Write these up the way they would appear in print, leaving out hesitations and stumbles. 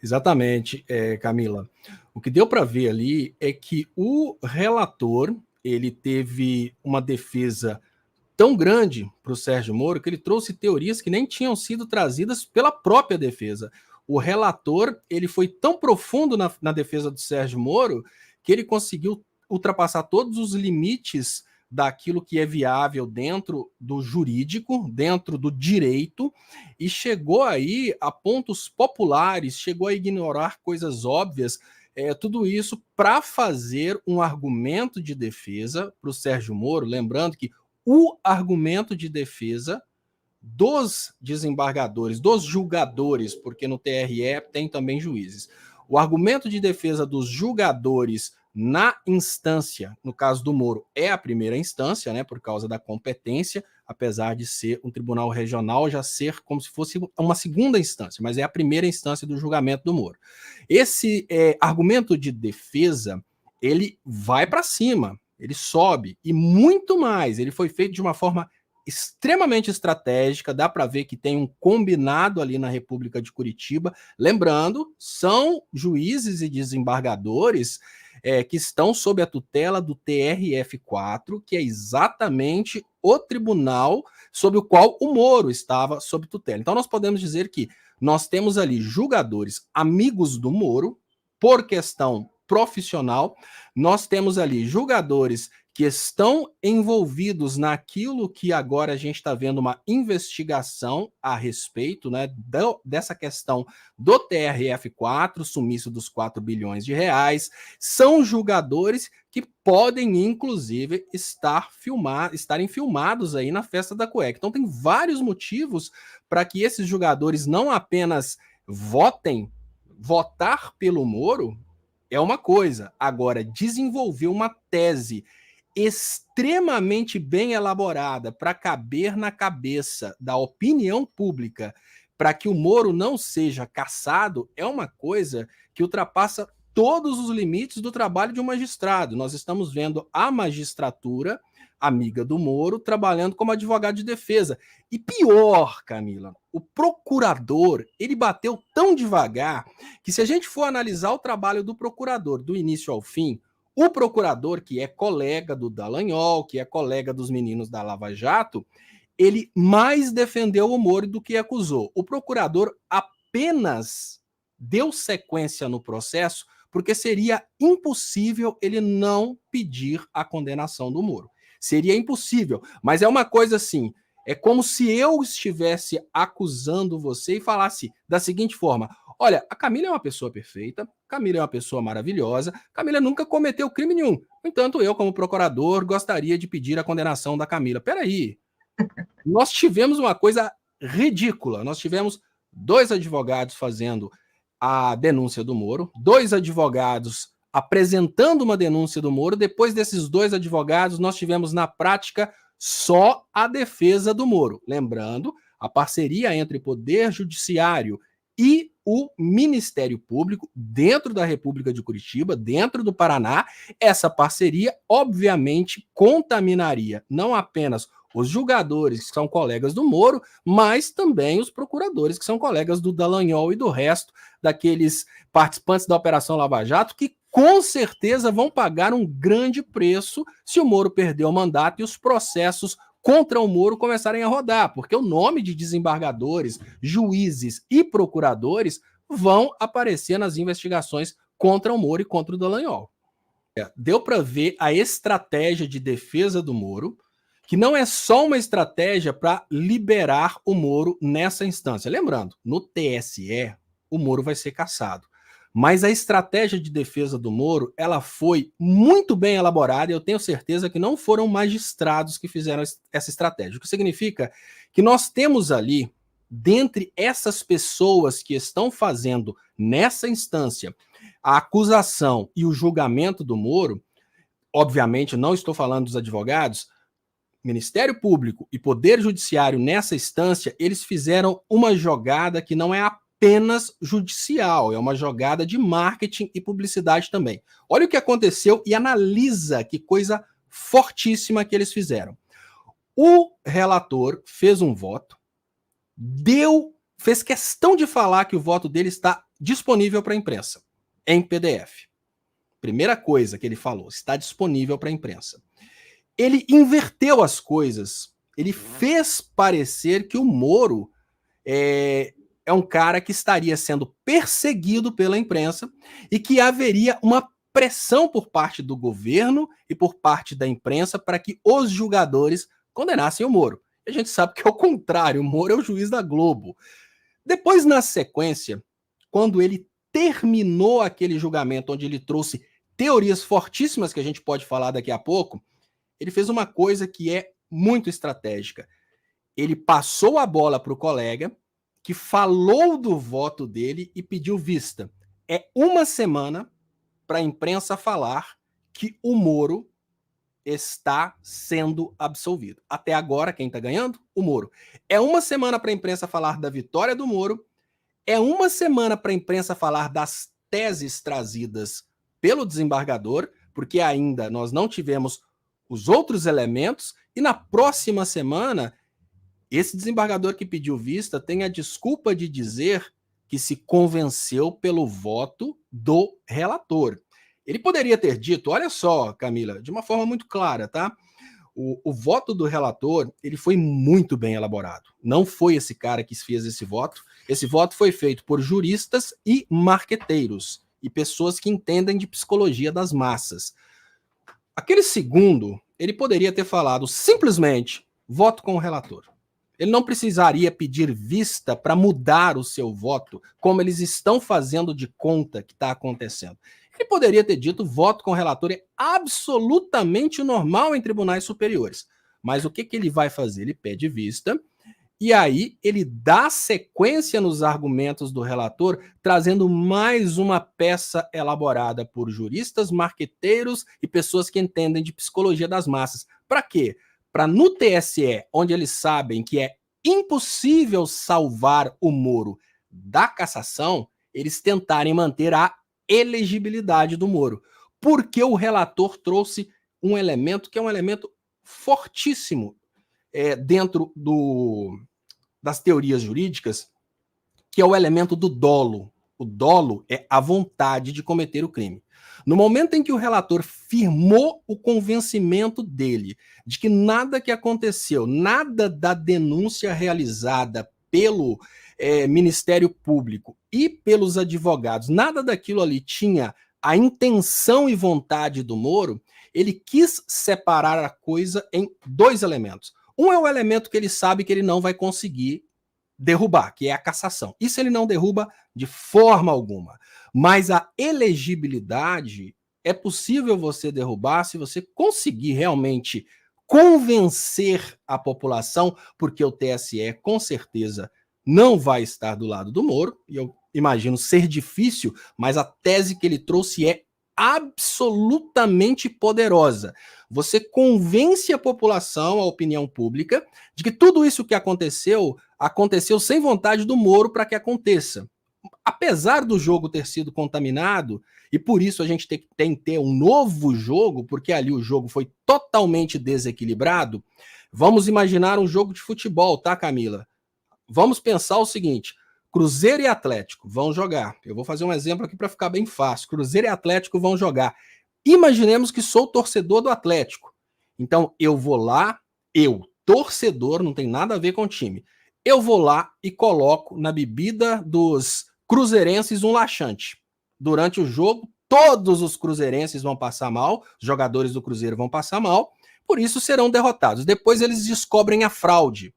Exatamente, Camila. O que deu para ver ali é que o relator ele teve uma defesa tão grande para o Sérgio Moro que ele trouxe teorias que nem tinham sido trazidas pela própria defesa. O relator ele foi tão profundo na defesa do Sérgio Moro que ele conseguiu ultrapassar todos os limites daquilo que é viável dentro do jurídico, dentro do direito, e chegou aí a pontos populares, chegou a ignorar coisas óbvias, tudo isso para fazer um argumento de defesa para o Sérgio Moro, lembrando que o argumento de defesa dos desembargadores, dos julgadores, porque no TRE tem também juízes. O argumento de defesa dos julgadores na instância, no caso do Moro, é a primeira instância, né, por causa da competência, apesar de ser um tribunal regional, já ser como se fosse uma segunda instância, mas é a primeira instância do julgamento do Moro. Esse argumento de defesa, ele vai para cima, ele sobe, e muito mais, ele foi feito de uma forma extremamente estratégica, dá para ver que tem um combinado ali na República de Curitiba. Lembrando, são juízes e desembargadores que estão sob a tutela do TRF4, que é exatamente o tribunal sob o qual o Moro estava sob tutela. Então nós podemos dizer que nós temos ali julgadores amigos do Moro, por questão profissional, nós temos ali julgadores que estão envolvidos naquilo que agora a gente está vendo uma investigação a respeito, né, dessa questão do TRF4, sumiço dos 4 bilhões de reais, são julgadores que podem, inclusive, estarem filmados aí na festa da cueca. Então tem vários motivos para que esses julgadores não apenas votar pelo Moro é uma coisa, agora desenvolver uma tese extremamente bem elaborada para caber na cabeça da opinião pública, para que o Moro não seja cassado, é uma coisa que ultrapassa todos os limites do trabalho de um magistrado. Nós estamos vendo a magistratura, amiga do Moro, trabalhando como advogado de defesa. E pior, Camila, o procurador, ele bateu tão devagar que se a gente for analisar o trabalho do procurador do início ao fim, o procurador, que é colega do Dallagnol, que é colega dos meninos da Lava Jato, ele mais defendeu o Moro do que acusou. O procurador apenas deu sequência no processo porque seria impossível ele não pedir a condenação do Moro. Seria impossível, mas é uma coisa assim, é como se eu estivesse acusando você e falasse da seguinte forma: olha, a Camila é uma pessoa perfeita, Camila é uma pessoa maravilhosa, Camila nunca cometeu crime nenhum. No entanto, eu, como procurador, gostaria de pedir a condenação da Camila. Peraí, nós tivemos uma coisa ridícula. Nós tivemos 2 advogados fazendo a denúncia do Moro, 2 advogados apresentando uma denúncia do Moro. Depois desses 2 advogados, nós tivemos na prática só a defesa do Moro. Lembrando, a parceria entre Poder Judiciário e o Ministério Público dentro da República de Curitiba, dentro do Paraná, essa parceria obviamente contaminaria não apenas os julgadores que são colegas do Moro, mas também os procuradores que são colegas do Dallagnol e do resto daqueles participantes da Operação Lava Jato que com certeza vão pagar um grande preço se o Moro perder o mandato e os processos contra o Moro começarem a rodar, porque o nome de desembargadores, juízes e procuradores vão aparecer nas investigações contra o Moro e contra o Dallagnol. Deu para ver a estratégia de defesa do Moro, que não é só uma estratégia para liberar o Moro nessa instância. Lembrando, no TSE, o Moro vai ser cassado. Mas a estratégia de defesa do Moro, ela foi muito bem elaborada e eu tenho certeza que não foram magistrados que fizeram essa estratégia. O que significa que nós temos ali, dentre essas pessoas que estão fazendo nessa instância a acusação e o julgamento do Moro, obviamente não estou falando dos advogados, Ministério Público e Poder Judiciário nessa instância, eles fizeram uma jogada que não é apenas judicial, é uma jogada de marketing e publicidade também. Olha o que aconteceu e analisa que coisa fortíssima que eles fizeram. O relator fez um voto, fez questão de falar que o voto dele está disponível para a imprensa, em PDF. Primeira coisa que ele falou, está disponível para a imprensa. Ele inverteu as coisas, ele fez parecer que o Moro é um cara que estaria sendo perseguido pela imprensa e que haveria uma pressão por parte do governo e por parte da imprensa para que os julgadores condenassem o Moro. E a gente sabe que é o contrário, o Moro é o juiz da Globo. Depois, na sequência, quando ele terminou aquele julgamento onde ele trouxe teorias fortíssimas que a gente pode falar daqui a pouco, ele fez uma coisa que é muito estratégica. Ele passou a bola para o colega, que falou do voto dele e pediu vista. É uma semana para a imprensa falar que o Moro está sendo absolvido. Até agora, quem está ganhando? O Moro. É uma semana para a imprensa falar da vitória do Moro, é uma semana para a imprensa falar das teses trazidas pelo desembargador, porque ainda nós não tivemos os outros elementos, e na próxima semana, esse desembargador que pediu vista tem a desculpa de dizer que se convenceu pelo voto do relator. Ele poderia ter dito, olha só, Camila, de uma forma muito clara, tá? O voto do relator, ele foi muito bem elaborado. Não foi esse cara que fez esse voto. Esse voto foi feito por juristas e marqueteiros e pessoas que entendem de psicologia das massas. Aquele segundo, ele poderia ter falado simplesmente, voto com o relator. Ele não precisaria pedir vista para mudar o seu voto, como eles estão fazendo de conta que está acontecendo. Ele poderia ter dito, voto com o relator é absolutamente normal em tribunais superiores. Mas o que ele vai fazer? Ele pede vista, e aí ele dá sequência nos argumentos do relator, trazendo mais uma peça elaborada por juristas, marqueteiros e pessoas que entendem de psicologia das massas. Para quê? Para no TSE, onde eles sabem que é impossível salvar o Moro da cassação, eles tentarem manter a elegibilidade do Moro. Porque o relator trouxe um elemento que é um elemento fortíssimo dentro das teorias jurídicas, que é o elemento do dolo. O dolo é a vontade de cometer o crime. No momento em que o relator firmou o convencimento dele de que nada que aconteceu, nada da denúncia realizada pelo Ministério Público e pelos advogados, nada daquilo ali tinha a intenção e vontade do Moro, ele quis separar a coisa em dois elementos. Um é o elemento que ele sabe que ele não vai conseguir derrubar, que é a cassação. Isso ele não derruba de forma alguma. Mas a elegibilidade é possível você derrubar se você conseguir realmente convencer a população, porque o TSE com certeza não vai estar do lado do Moro, e eu imagino ser difícil, mas a tese que ele trouxe é absolutamente poderosa. Você convence a população, a opinião pública, de que tudo isso que aconteceu sem vontade do Moro para que aconteça. Apesar do jogo ter sido contaminado, e por isso a gente tem que ter um novo jogo, porque ali o jogo foi totalmente desequilibrado, vamos imaginar um jogo de futebol, tá, Camila? Vamos pensar o seguinte, Cruzeiro e Atlético vão jogar. Eu vou fazer um exemplo aqui para ficar bem fácil. Cruzeiro e Atlético vão jogar. Imaginemos que sou torcedor do Atlético. Então, eu vou lá, torcedor, não tem nada a ver com o time. Eu vou lá e coloco na bebida dos cruzeirenses um laxante. Durante o jogo, todos os cruzeirenses vão passar mal, os jogadores do Cruzeiro vão passar mal, por isso serão derrotados. Depois eles descobrem a fraude.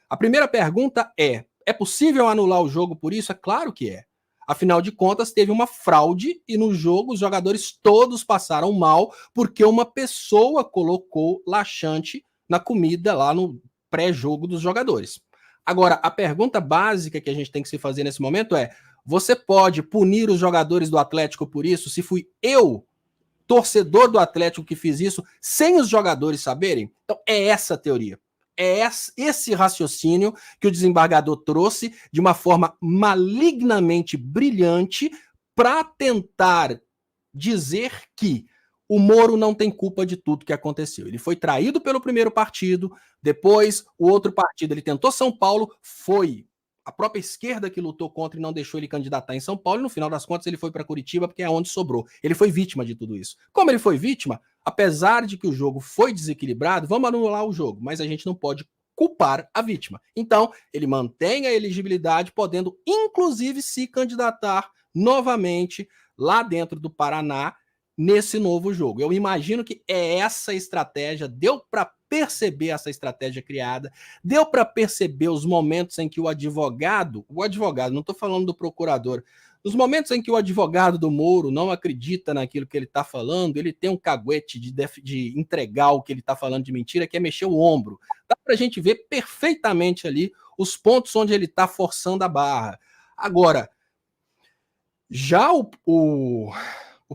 A primeira pergunta é possível anular o jogo por isso? É claro que é. Afinal de contas, teve uma fraude e no jogo os jogadores todos passaram mal porque uma pessoa colocou laxante na comida lá no pré-jogo dos jogadores. Agora, a pergunta básica que a gente tem que se fazer nesse momento é: você pode punir os jogadores do Atlético por isso? Se fui eu, torcedor do Atlético, que fiz isso, sem os jogadores saberem? Então, é essa a teoria. É esse raciocínio que o desembargador trouxe de uma forma malignamente brilhante para tentar dizer que o Moro não tem culpa de tudo que aconteceu. Ele foi traído pelo primeiro partido, depois o outro partido, ele tentou São Paulo, foi a própria esquerda que lutou contra e não deixou ele candidatar em São Paulo, e no final das contas ele foi para Curitiba, porque é onde sobrou. Ele foi vítima de tudo isso. Como ele foi vítima, apesar de que o jogo foi desequilibrado, vamos anular o jogo, mas a gente não pode culpar a vítima. Então, ele mantém a elegibilidade, podendo inclusive se candidatar novamente lá dentro do Paraná nesse novo jogo. Eu imagino que é essa estratégia, deu para perceber essa estratégia criada, deu para perceber os momentos em que o advogado, não estou falando do procurador, nos momentos em que o advogado do Moro não acredita naquilo que ele está falando, ele tem um caguete de entregar o que ele está falando de mentira, que é mexer o ombro. Dá para a gente ver perfeitamente ali os pontos onde ele está forçando a barra. Agora, já o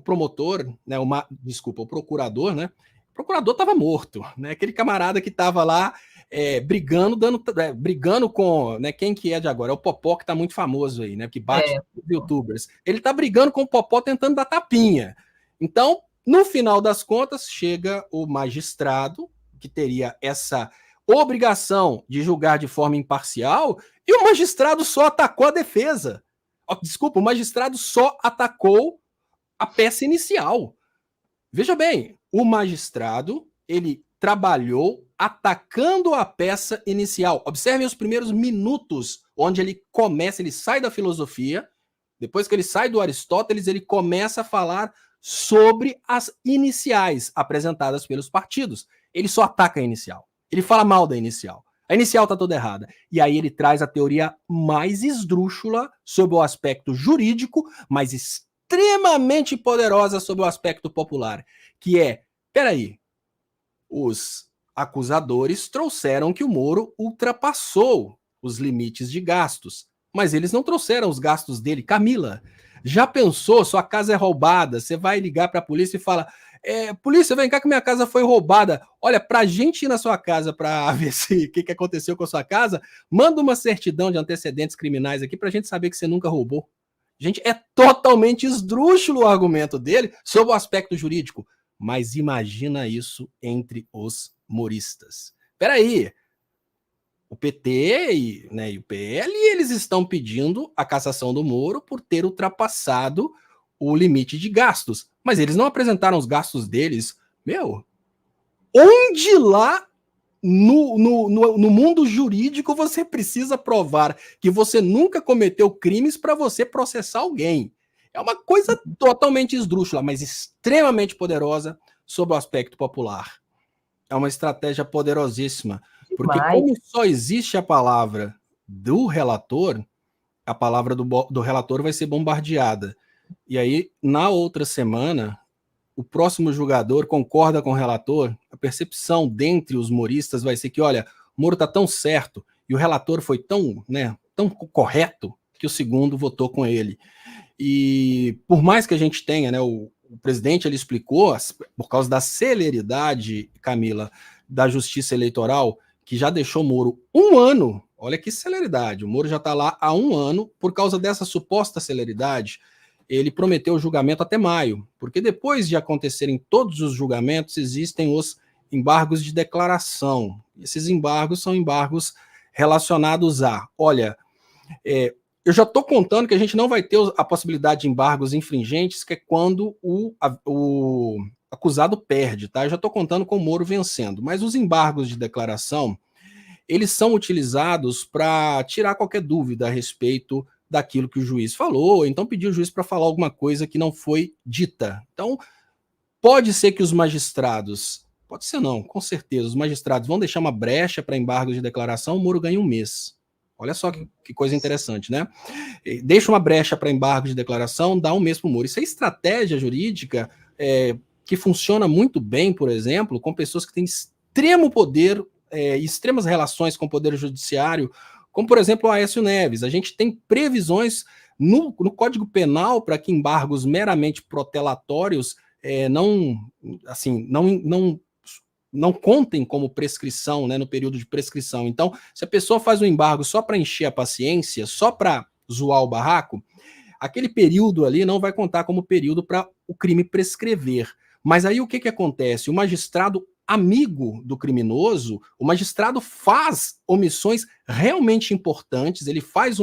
promotor, né, o procurador, né? O procurador estava morto, né? Aquele camarada que estava lá brigando com, né, quem que é de agora? É o Popó, que está muito famoso aí, né? Que bate os youtubers. Ele está brigando com o Popó, tentando dar tapinha. Então, no final das contas, chega o magistrado, que teria essa obrigação de julgar de forma imparcial, e o magistrado só atacou a defesa. Desculpa, o magistrado só atacou a peça inicial. Veja bem, o magistrado, ele trabalhou atacando a peça inicial. Observem os primeiros minutos, onde ele começa, ele sai da filosofia, depois que ele sai do Aristóteles, ele começa a falar sobre as iniciais apresentadas pelos partidos. Ele só ataca a inicial. Ele fala mal da inicial. A inicial está toda errada. E aí ele traz a teoria mais esdrúxula sobre o aspecto jurídico, mas extremamente poderosa sobre o aspecto popular, que é, peraí, os acusadores trouxeram que o Moro ultrapassou os limites de gastos, mas eles não trouxeram os gastos dele. Camila, já pensou, sua casa é roubada, você vai ligar para a polícia e fala, polícia, vem cá que minha casa foi roubada. Olha, pra gente ir na sua casa para ver se o que aconteceu com a sua casa, manda uma certidão de antecedentes criminais aqui pra gente saber que você nunca roubou. Gente, é totalmente esdrúxulo o argumento dele sobre o aspecto jurídico. Mas imagina isso entre os moristas. Peraí, o PT e o PL, eles estão pedindo a cassação do Moro por ter ultrapassado o limite de gastos. Mas eles não apresentaram os gastos deles. Meu, onde lá no mundo jurídico você precisa provar que você nunca cometeu crimes para você processar alguém? É uma coisa totalmente esdrúxula, mas extremamente poderosa sob o aspecto popular. É uma estratégia poderosíssima, porque como só existe a palavra do relator, a palavra do relator vai ser bombardeada. E aí, na outra semana, o próximo julgador concorda com o relator, a percepção dentre os moristas vai ser que, olha, o Moro está tão certo e o relator foi tão correto que o segundo votou com ele. E por mais que a gente tenha, né, o presidente ele explicou, por causa da celeridade, Camila, da justiça eleitoral, que já deixou o Moro 1 ano, olha que celeridade, o Moro já está lá há 1 ano, por causa dessa suposta celeridade, ele prometeu o julgamento até maio, porque depois de acontecerem todos os julgamentos, existem os embargos de declaração. Esses embargos são embargos relacionados a, olha, eu já estou contando que a gente não vai ter a possibilidade de embargos infringentes, que é quando o acusado perde, tá? Eu já estou contando com o Moro vencendo, mas os embargos de declaração, eles são utilizados para tirar qualquer dúvida a respeito daquilo que o juiz falou, ou então pedir o juiz para falar alguma coisa que não foi dita. Então, pode ser que os magistrados, pode ser não, com certeza, os magistrados vão deixar uma brecha para embargos de declaração, o Moro ganha 1 mês. Olha só que coisa interessante, né? Deixa uma brecha para embargo de declaração, dá 1 mês para o Moro. Isso é estratégia jurídica que funciona muito bem, por exemplo, com pessoas que têm extremo poder, extremas relações com o poder judiciário, como, por exemplo, o Aécio Neves. A gente tem previsões no Código Penal para que embargos meramente protelatórios não contem como prescrição, né, no período de prescrição. Então, se a pessoa faz um embargo só para encher a paciência, só para zoar o barraco, aquele período ali não vai contar como período para o crime prescrever. Mas aí o que acontece? O magistrado amigo do criminoso, o magistrado faz omissões realmente importantes, ele faz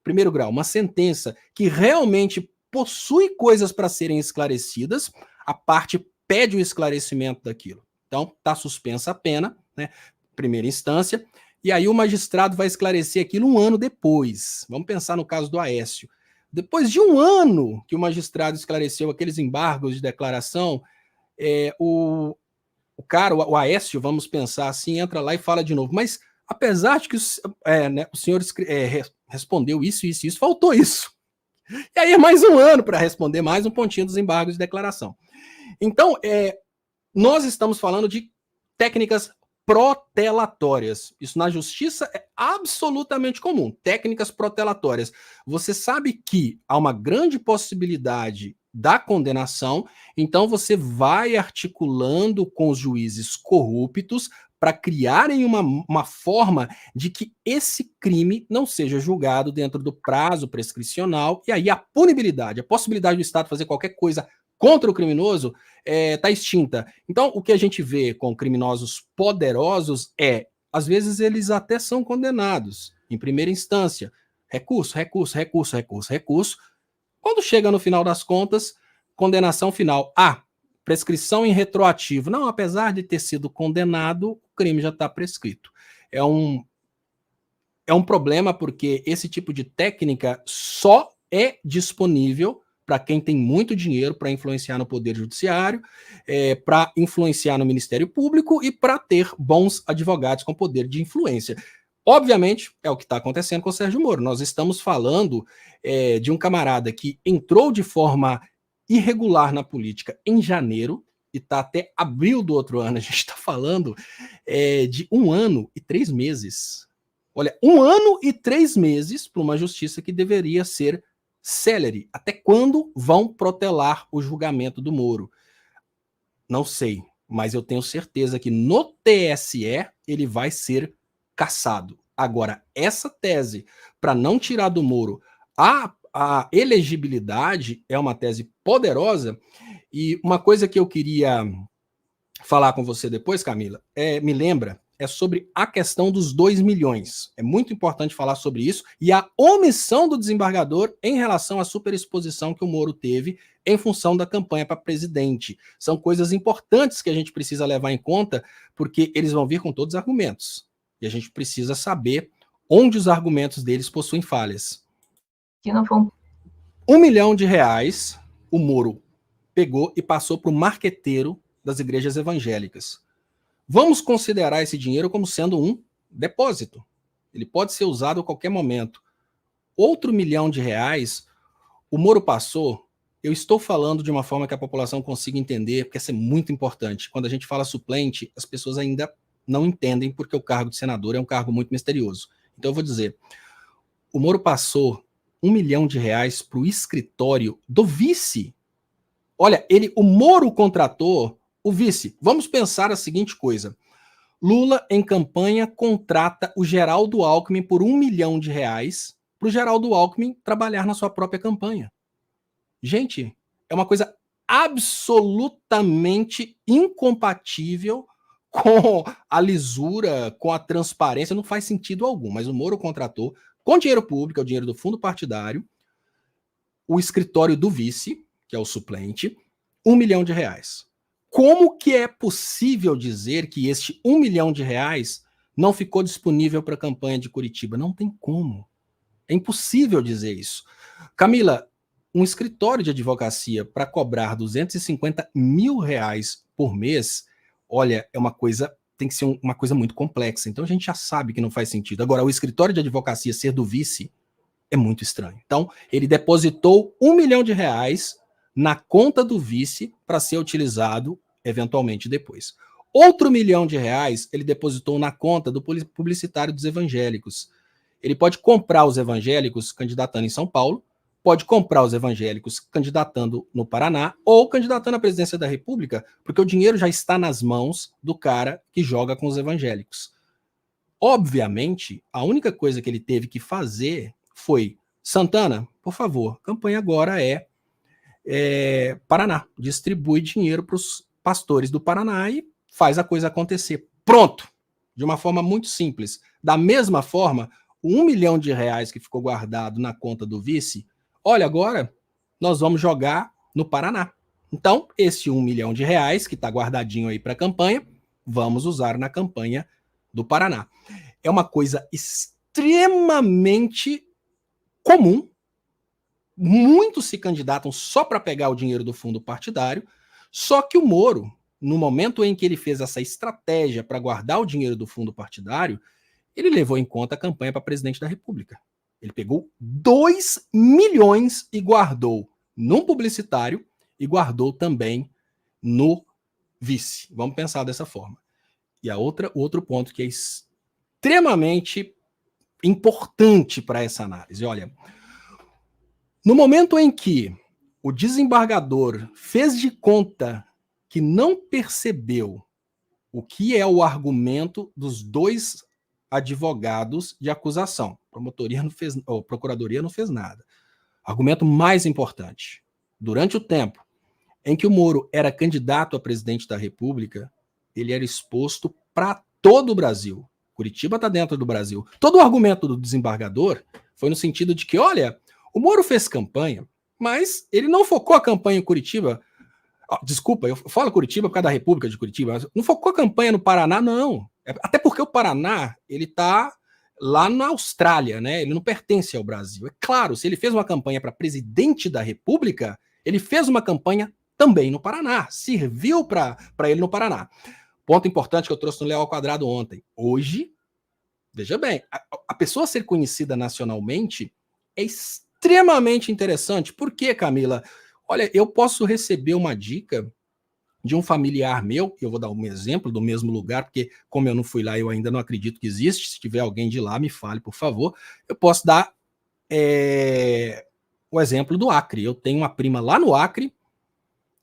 primeiro grau, uma sentença que realmente possui coisas para serem esclarecidas, a parte pede o esclarecimento daquilo. Então, está suspensa a pena, né? Primeira instância, e aí o magistrado vai esclarecer aquilo 1 ano depois. Vamos pensar no caso do Aécio. Depois de 1 ano que o magistrado esclareceu aqueles embargos de declaração, o Aécio, vamos pensar assim, entra lá e fala de novo. Mas, apesar de que o senhor respondeu isso, faltou isso. E aí é mais 1 ano para responder mais um pontinho dos embargos de declaração. Então, nós estamos falando de técnicas protelatórias. Isso na justiça é absolutamente comum. Técnicas protelatórias. Você sabe que há uma grande possibilidade da condenação, então você vai articulando com os juízes corruptos para criarem uma forma de que esse crime não seja julgado dentro do prazo prescricional, e aí a punibilidade, a possibilidade do Estado fazer qualquer coisa contra o criminoso está extinta. Então, o que a gente vê com criminosos poderosos às vezes eles até são condenados em primeira instância. Recurso. Quando chega no final das contas, condenação final. Prescrição em retroativo. Não, apesar de ter sido condenado, o crime já está prescrito. É um problema porque esse tipo de técnica só é disponível para quem tem muito dinheiro para influenciar no Poder Judiciário, para influenciar no Ministério Público e para ter bons advogados com poder de influência. Obviamente, é o que está acontecendo com o Sérgio Moro. Nós estamos falando de um camarada que entrou de forma irregular na política em janeiro, e está até abril do outro ano. A gente está falando de 1 ano e 3 meses. Olha, 1 ano e 3 meses para uma justiça que deveria ser célere. Até quando vão protelar o julgamento do Moro? Não sei, mas eu tenho certeza que no TSE ele vai ser cassado. Agora, essa tese para não tirar do Moro a elegibilidade é uma tese poderosa, e uma coisa que eu queria falar com você depois, Camila, me lembra, é sobre a questão dos 2 milhões. É muito importante falar sobre isso e a omissão do desembargador em relação à superexposição que o Moro teve em função da campanha para presidente. São coisas importantes que a gente precisa levar em conta, porque eles vão vir com todos os argumentos. E a gente precisa saber onde os argumentos deles possuem falhas. Que não foi R$1 milhão o Moro pegou e passou para o marqueteiro das igrejas evangélicas. Vamos considerar esse dinheiro como sendo um depósito. Ele pode ser usado a qualquer momento. Outro R$1 milhão, o Moro passou. Eu estou falando de uma forma que a população consiga entender, porque isso é muito importante. Quando a gente fala suplente, as pessoas ainda não entendem, porque o cargo de senador é um cargo muito misterioso. Então eu vou dizer, o Moro passou R$1 milhão para o escritório do vice. Olha, o Moro contratou o vice. Vamos pensar a seguinte coisa. Lula, em campanha, contrata o Geraldo Alckmin por R$1 milhão para o Geraldo Alckmin trabalhar na sua própria campanha. Gente, é uma coisa absolutamente incompatível com a lisura, com a transparência, não faz sentido algum, mas o Moro contratou, com dinheiro público, é o dinheiro do fundo partidário, o escritório do vice, que é o suplente, R$1 milhão. Como que é possível dizer que este R$1 milhão não ficou disponível para a campanha de Curitiba? Não tem como. É impossível dizer isso. Camila, um escritório de advocacia para cobrar R$250 mil por mês, olha, tem que ser uma coisa muito complexa. Então a gente já sabe que não faz sentido. Agora, o escritório de advocacia ser do vice é muito estranho. Então, ele depositou R$1 milhão na conta do vice para ser utilizado eventualmente depois. Outro R$1 milhão ele depositou na conta do publicitário dos evangélicos. Ele pode comprar os evangélicos candidatando em São Paulo, pode comprar os evangélicos candidatando no Paraná ou candidatando à presidência da República, porque o dinheiro já está nas mãos do cara que joga com os evangélicos. Obviamente, a única coisa que ele teve que fazer foi: Santana, por favor, campanha agora Paraná. Distribui dinheiro para os pastores do Paraná e faz a coisa acontecer. Pronto! De uma forma muito simples. Da mesma forma, o R$1 milhão que ficou guardado na conta do vice, olha, agora nós vamos jogar no Paraná. Então, esse R$1 milhão que está guardadinho aí para a campanha, vamos usar na campanha do Paraná. É uma coisa extremamente comum. Muitos se candidatam só para pegar o dinheiro do fundo partidário, só que o Moro, no momento em que ele fez essa estratégia para guardar o dinheiro do fundo partidário, ele levou em conta a campanha para presidente da República. Ele pegou 2 milhões e guardou num publicitário e guardou também no vice. Vamos pensar dessa forma. E o outro ponto que é extremamente importante para essa análise. Olha, no momento em que o desembargador fez de conta que não percebeu o que é o argumento dos dois advogados de acusação, procuradoria não fez nada. Argumento mais importante: durante o tempo em que o Moro era candidato a presidente da República, ele era exposto para todo o Brasil. Curitiba está dentro do Brasil. Todo o argumento do desembargador foi no sentido de que, olha, o Moro fez campanha, mas ele não focou a campanha em Curitiba. Desculpa, eu falo Curitiba por causa da República de Curitiba. Não focou a campanha no Paraná, não. Até porque o Paraná, ele está lá na Austrália, né? Ele não pertence ao Brasil. É claro, se ele fez uma campanha para presidente da República, ele fez uma campanha também no Paraná. Serviu para ele no Paraná. Ponto importante que eu trouxe no Léo ao Quadrado ontem. Hoje, veja bem, a pessoa ser conhecida nacionalmente é extremamente interessante. Por quê, Camila? Olha, eu posso receber uma dica de um familiar meu, eu vou dar um exemplo do mesmo lugar, porque como eu não fui lá, eu ainda não acredito que existe. Se tiver alguém de lá, me fale, por favor. Eu posso dar o exemplo do Acre. Eu tenho uma prima lá no Acre,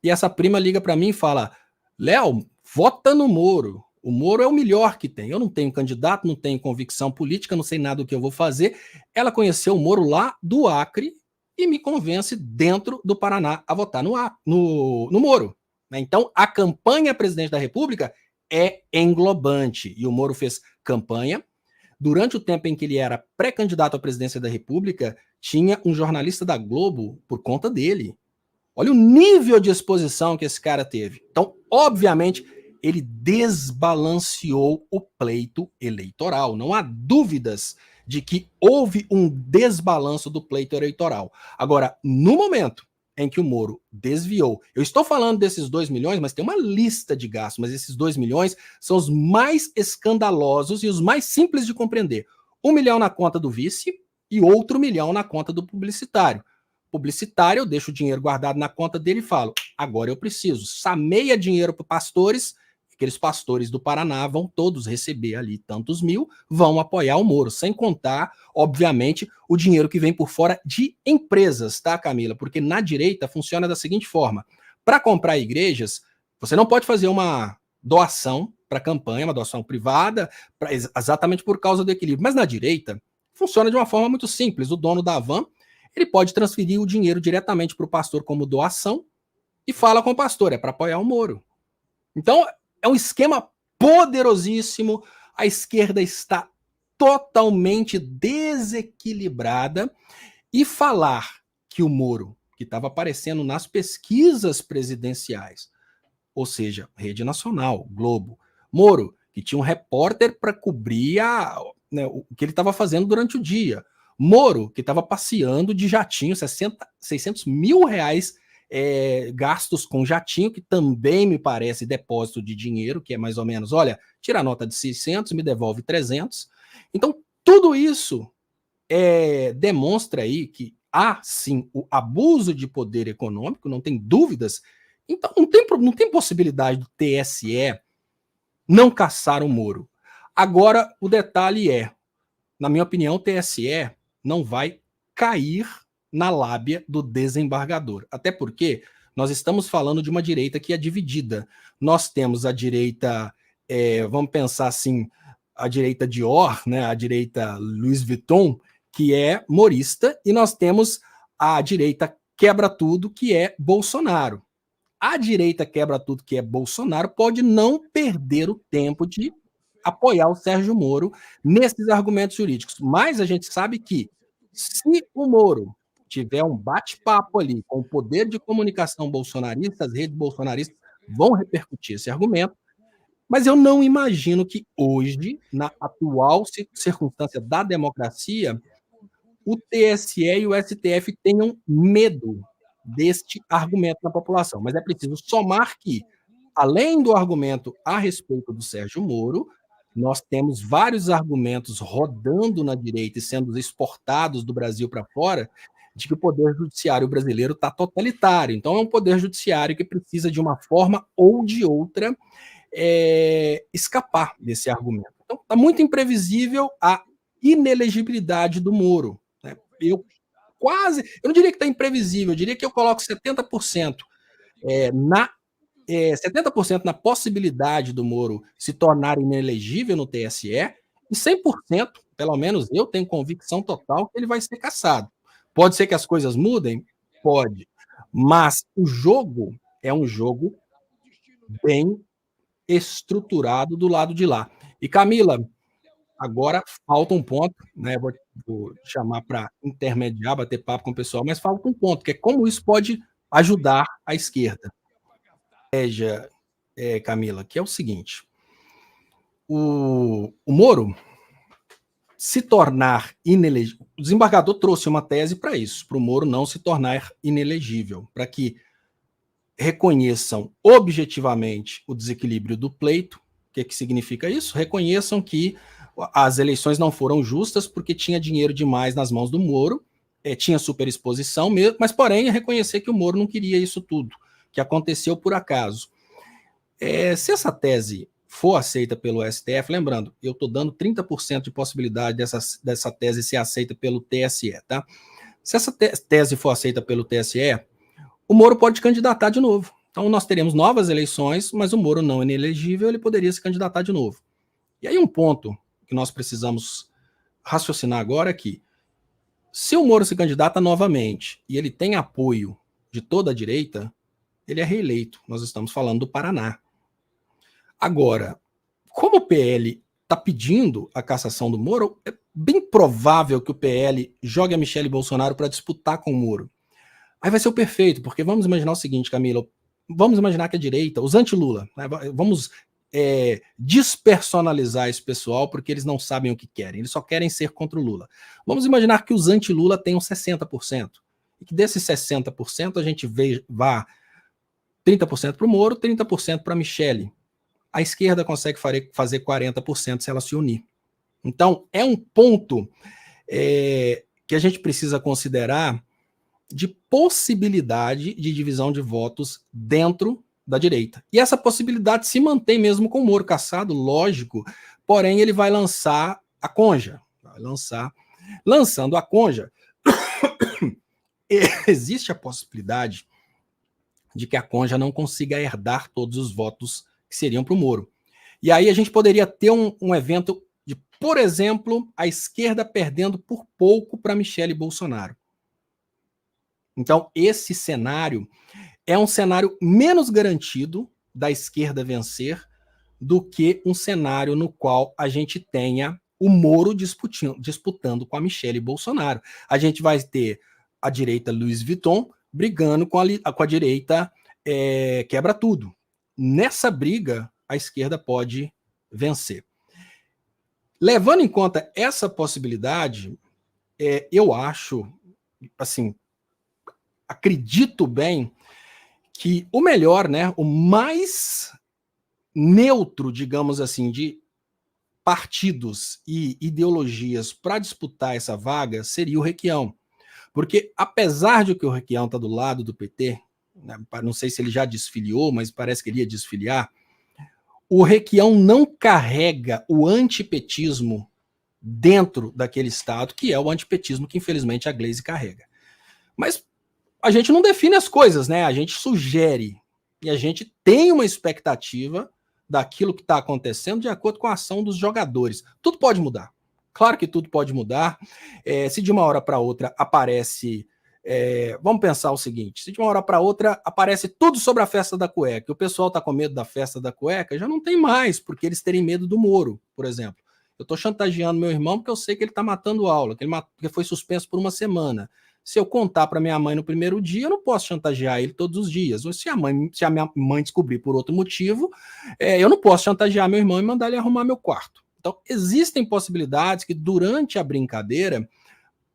e essa prima liga para mim e fala: Léo, vota no Moro. O Moro é o melhor que tem. Eu não tenho candidato, não tenho convicção política, não sei nada do que eu vou fazer. Ela conheceu o Moro lá do Acre e me convence dentro do Paraná a votar no Moro. Então, a campanha presidente da República é englobante. E o Moro fez campanha. Durante o tempo em que ele era pré-candidato à presidência da República, tinha um jornalista da Globo por conta dele. Olha o nível de exposição que esse cara teve. Então, obviamente, ele desbalanceou o pleito eleitoral. Não há dúvidas de que houve um desbalanço do pleito eleitoral. Agora, no momento em que o Moro desviou, eu estou falando desses 2 milhões, mas tem uma lista de gastos, mas esses 2 milhões são os mais escandalosos e os mais simples de compreender. 1 milhão na conta do vice e outro 1 milhão na conta do publicitário. Publicitário, eu deixo o dinheiro guardado na conta dele e falo: agora eu preciso. Sameia dinheiro para pastores, aqueles pastores do Paraná vão todos receber ali tantos mil, vão apoiar o Moro, sem contar, obviamente, o dinheiro que vem por fora de empresas, tá, Camila? Porque na direita funciona da seguinte forma: para comprar igrejas, você não pode fazer uma doação para campanha, uma doação privada, exatamente por causa do equilíbrio. Mas na direita funciona de uma forma muito simples: o dono da van, ele pode transferir o dinheiro diretamente para o pastor como doação e fala com o pastor, é para apoiar o Moro. Então, é um esquema poderosíssimo. A esquerda está totalmente desequilibrada. E falar que o Moro, que estava aparecendo nas pesquisas presidenciais, ou seja, Rede Nacional, Globo, Moro, que tinha um repórter para cobrir o que ele estava fazendo durante o dia, Moro, que estava passeando de jatinho, 600 mil reais gastos com jatinho, que também me parece depósito de dinheiro, que é mais ou menos, olha, tira a nota de 600, me devolve 300. Então, tudo isso demonstra aí que há, sim, o abuso de poder econômico, não tem dúvidas. Então, não tem possibilidade do TSE não caçar o Moro. Agora, o detalhe na minha opinião, o TSE não vai cair na lábia do desembargador. Até porque nós estamos falando de uma direita que é dividida. Nós temos a direita, vamos pensar assim, a direita Dior, né, a direita Louis Vuitton, que é morista, e nós temos a direita quebra tudo, que é Bolsonaro. a direita quebra tudo que é Bolsonaro pode não perder o tempo de apoiar o Sérgio Moro nesses argumentos jurídicos. Mas a gente sabe que, se o Moro tiver um bate-papo ali com o poder de comunicação bolsonarista, as redes bolsonaristas vão repercutir esse argumento, mas eu não imagino que hoje, na atual circunstância da democracia, o TSE e o STF tenham medo deste argumento na população. Mas é preciso somar que, além do argumento a respeito do Sérgio Moro, nós temos vários argumentos rodando na direita e sendo exportados do Brasil para fora de que o poder judiciário brasileiro está totalitário. Então, é um poder judiciário que precisa, de uma forma ou de outra, escapar desse argumento. Então, está muito imprevisível a inelegibilidade do Moro. Né? Eu não diria que está imprevisível, eu diria que eu coloco 70% 70% na possibilidade do Moro se tornar inelegível no TSE, e 100%, pelo menos eu tenho convicção total, que ele vai ser cassado. Pode ser que as coisas mudem? Pode. Mas o jogo é um jogo bem estruturado do lado de lá. E, Camila, agora falta um ponto, né? Vou chamar para intermediar, bater papo com o pessoal, mas falta um ponto, que é como isso pode ajudar a esquerda. Camila, que é o seguinte: o Moro se tornar inelegível. O desembargador trouxe uma tese para isso, para o Moro não se tornar inelegível, para que reconheçam objetivamente o desequilíbrio do pleito. O que significa isso? Reconheçam que as eleições não foram justas porque tinha dinheiro demais nas mãos do Moro, tinha superexposição mesmo, mas porém reconhecer que o Moro não queria isso tudo, que aconteceu por acaso. Se essa tese for aceita pelo STF, lembrando, eu estou dando 30% de possibilidade dessa tese ser aceita pelo TSE, tá? Se essa tese for aceita pelo TSE, o Moro pode candidatar de novo. Então nós teremos novas eleições, mas o Moro não inelegível, ele poderia se candidatar de novo. E aí um ponto que nós precisamos raciocinar agora é que, se o Moro se candidata novamente e ele tem apoio de toda a direita, ele é reeleito. Nós estamos falando do Paraná. Agora, como o PL está pedindo a cassação do Moro, é bem provável que o PL jogue a Michele Bolsonaro para disputar com o Moro. Aí vai ser o perfeito, porque vamos imaginar o seguinte, Camila, vamos imaginar que a direita, os anti-Lula, né, vamos despersonalizar esse pessoal, porque eles não sabem o que querem, eles só querem ser contra o Lula. Vamos imaginar que os anti-Lula tenham 60%, e que desses 60% a gente vá 30% para o Moro, 30% para a Michele. A esquerda consegue fazer 40% se ela se unir. Então, é um ponto que a gente precisa considerar de possibilidade de divisão de votos dentro da direita. E essa possibilidade se mantém mesmo com o Moro cassado, lógico, porém ele vai lançar a conja. Lançando a conja, existe a possibilidade de que a conja não consiga herdar todos os votos que seriam para o Moro. E aí a gente poderia ter um evento de, por exemplo, a esquerda perdendo por pouco para Michele Bolsonaro. Então, esse cenário é um cenário menos garantido da esquerda vencer do que um cenário no qual a gente tenha o Moro disputando com a Michele Bolsonaro. A gente vai ter a direita Louis Vuitton brigando com a direita quebra tudo. Nessa briga, a esquerda pode vencer. Levando em conta essa possibilidade, eu acho, assim, acredito bem que o melhor, né, o mais neutro, digamos assim, de partidos e ideologias para disputar essa vaga seria o Requião. Porque, apesar de que o Requião está do lado do PT, né, não sei se ele já desfiliou, mas parece que ele ia desfiliar, o Requião não carrega o antipetismo dentro daquele Estado, que é o antipetismo que, infelizmente, a Gleisi carrega. Mas a gente não define as coisas, né? A gente sugere e a gente tem uma expectativa daquilo que está acontecendo de acordo com a ação dos jogadores. Tudo pode mudar. Claro que tudo pode mudar. Se de uma hora para outra aparece Vamos pensar o seguinte, se de uma hora para outra aparece tudo sobre a festa da cueca, e o pessoal está com medo da festa da cueca, já não tem mais, porque eles terem medo do Moro, por exemplo. Eu estou chantageando meu irmão porque eu sei que ele está matando aula, que foi suspenso por uma semana. Se eu contar para minha mãe no primeiro dia, eu não posso chantagear ele todos os dias. Ou se a minha mãe descobrir por outro motivo, eu não posso chantagear meu irmão e mandar ele arrumar meu quarto. Então, existem possibilidades que durante a brincadeira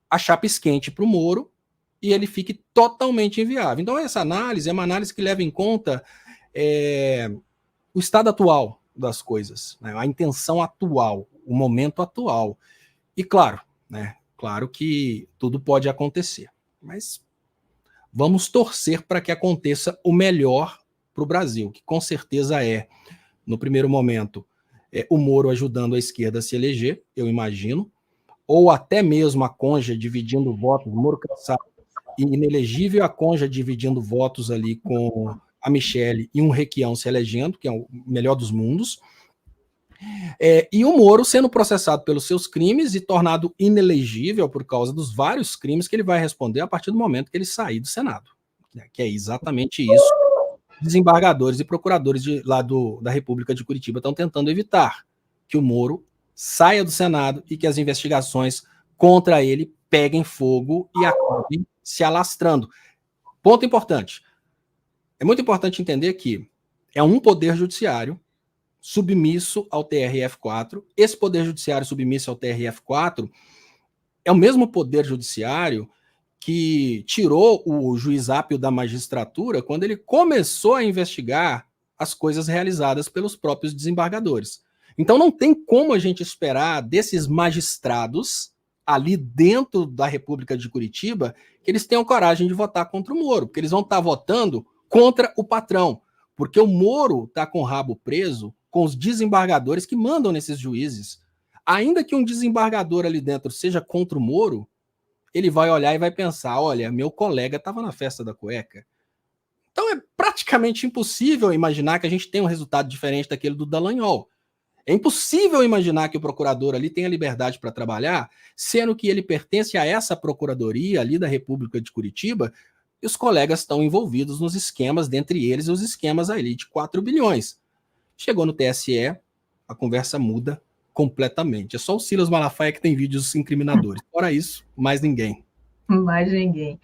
a chapa esquente para o Moro e ele fique totalmente inviável. Então, essa análise é uma análise que leva em conta o estado atual das coisas, né? A intenção atual, o momento atual. E claro, né? Claro que tudo pode acontecer, mas vamos torcer para que aconteça o melhor para o Brasil, que com certeza no primeiro momento, o Moro ajudando a esquerda a se eleger, eu imagino, ou até mesmo a Conja dividindo votos, Moro cansado e inelegível, a Conja dividindo votos ali com a Michelle e um Requião se elegendo, que é o melhor dos mundos, e o Moro sendo processado pelos seus crimes e tornado inelegível por causa dos vários crimes que ele vai responder a partir do momento que ele sair do Senado, que é exatamente isso. Desembargadores e procuradores da República de Curitiba estão tentando evitar que o Moro saia do Senado e que as investigações contra ele peguem fogo e acabem se alastrando. Ponto importante. É muito importante entender que é um poder judiciário submisso ao TRF4. Esse poder judiciário submisso ao TRF4 é o mesmo poder judiciário que tirou o juiz Apio da magistratura quando ele começou a investigar as coisas realizadas pelos próprios desembargadores. Então não tem como a gente esperar desses magistrados ali dentro da República de Curitiba que eles tenham coragem de votar contra o Moro, porque eles vão estar votando contra o patrão, porque o Moro está com o rabo preso com os desembargadores que mandam nesses juízes. Ainda que um desembargador ali dentro seja contra o Moro, ele vai olhar e vai pensar, olha, meu colega estava na festa da cueca. Então é praticamente impossível imaginar que a gente tenha um resultado diferente daquele do Dallagnol. É impossível imaginar que o procurador ali tenha liberdade para trabalhar, sendo que ele pertence a essa procuradoria ali da República de Curitiba e os colegas estão envolvidos nos esquemas, dentre eles os esquemas ali de 4 bilhões. Chegou no TSE, a conversa muda completamente. É só o Silas Malafaia que tem vídeos incriminadores. Fora isso, mais ninguém. Mais ninguém.